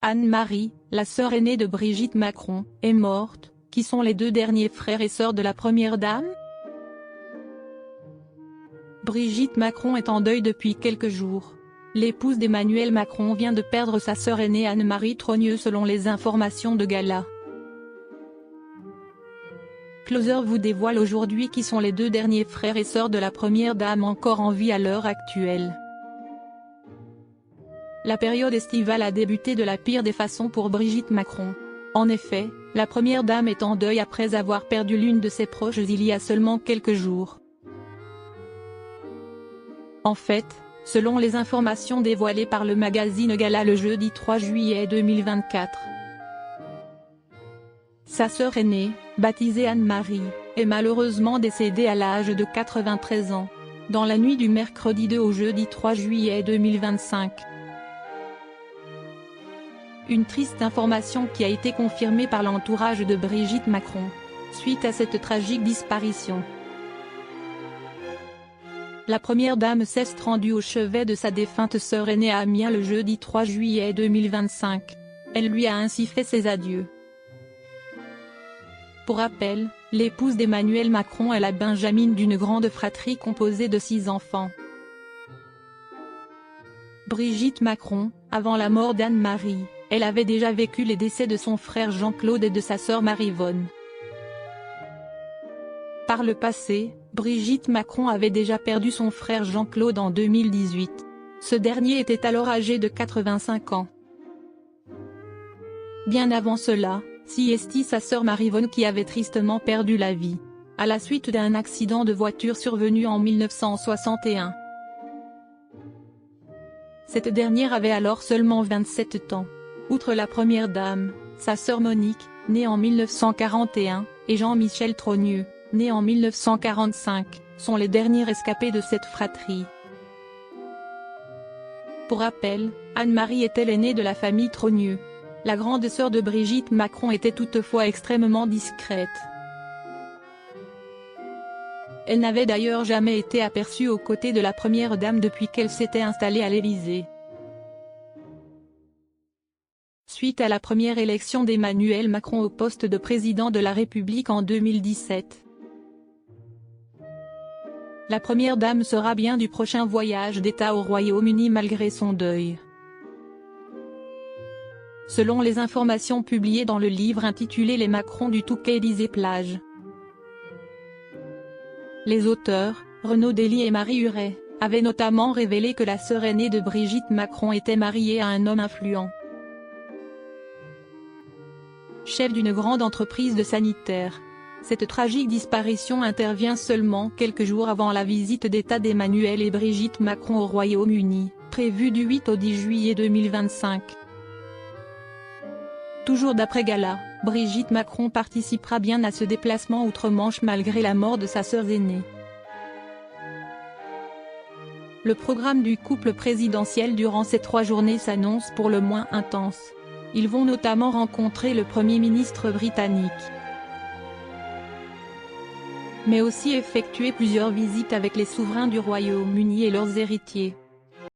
Anne-Marie, la sœur aînée de Brigitte Macron, est morte. Qui sont les deux derniers frères et sœurs de la première dame? Brigitte Macron est en deuil depuis quelques jours. L'épouse d'Emmanuel Macron vient de perdre sa sœur aînée Anne-Marie Trogneux selon les informations de Gala. Closer vous dévoile aujourd'hui qui sont les deux derniers frères et sœurs de la première dame encore en vie à l'heure actuelle. La période estivale a débuté de la pire des façons pour Brigitte Macron. En effet, la première dame est en deuil après avoir perdu l'une de ses proches il y a seulement quelques jours. En fait, selon les informations dévoilées par le magazine Gala le jeudi 3 juillet 2024, sa sœur aînée, baptisée Anne-Marie, est malheureusement décédée à l'âge de 93 ans, dans la nuit du mercredi 2 au jeudi 3 juillet 2025. Une triste information qui a été confirmée par l'entourage de Brigitte Macron, suite à cette tragique disparition. La première dame s'est rendue au chevet de sa défunte sœur aînée à Amiens le jeudi 3 juillet 2025. Elle lui a ainsi fait ses adieux. Pour rappel, l'épouse d'Emmanuel Macron est la benjamine d'une grande fratrie composée de 6 enfants. Brigitte Macron, avant la mort d'Anne-Marie, elle avait déjà vécu les décès de son frère Jean-Claude et de sa sœur Maryvonne. Par le passé, Brigitte Macron avait déjà perdu son frère Jean-Claude en 2018. Ce dernier était alors âgé de 85 ans. Bien avant cela, c'était sa sœur Maryvonne qui avait tristement perdu la vie, à la suite d'un accident de voiture survenu en 1961. Cette dernière avait alors seulement 27 ans. Outre la première dame, sa sœur Monique, née en 1941, et Jean-Michel Trogneux, né en 1945, sont les derniers rescapés de cette fratrie. Pour rappel, Anne-Marie était l'aînée de la famille Trogneux. La grande sœur de Brigitte Macron était toutefois extrêmement discrète. Elle n'avait d'ailleurs jamais été aperçue aux côtés de la première dame depuis qu'elle s'était installée à l'Élysée. Suite à la première élection d'Emmanuel Macron au poste de président de la République en 2017. La première dame sera bien du prochain voyage d'État au Royaume-Uni malgré son deuil. Selon les informations publiées dans le livre intitulé Les Macron du Touquet Élysée-Plage. Les auteurs, Renaud Dely et Marie Huret, avaient notamment révélé que la sœur aînée de Brigitte Macron était mariée à un homme influent, chef d'une grande entreprise de sanitaire. Cette tragique disparition intervient seulement quelques jours avant la visite d'État d'Emmanuel et Brigitte Macron au Royaume-Uni, prévue du 8 au 10 juillet 2025. Toujours d'après Gala, Brigitte Macron participera bien à ce déplacement outre-Manche malgré la mort de sa sœur aînée. Le programme du couple présidentiel durant ces 3 journées s'annonce pour le moins intense. Ils vont notamment rencontrer le Premier ministre britannique, mais aussi effectuer plusieurs visites avec les souverains du Royaume-Uni et leurs héritiers.